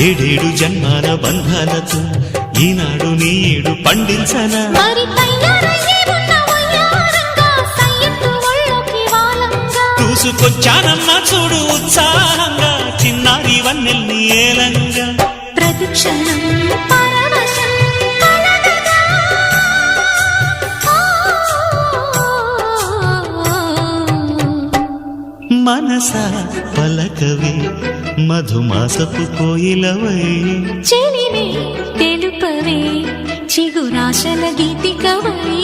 ఏడేడు జన్మాల బంధాలతో ఈనాడు నీడు పండించనా మరి తయారయ్యే ఉన్న వయ్యారంగా సయ్యత్తు ఒళ్ళోకి వాలంగా చూసుకొచ్చానమ్మా చూడు ఉత్సాహంగా చిన్నారి వన్నెల్ని ఏలంగా ప్రతిక్షణం పరవశం కలగగా మనసా పలకవే మధుమాసపు కోయిలవై చెలివే తెలుపవే చిగురాశల గీతికవై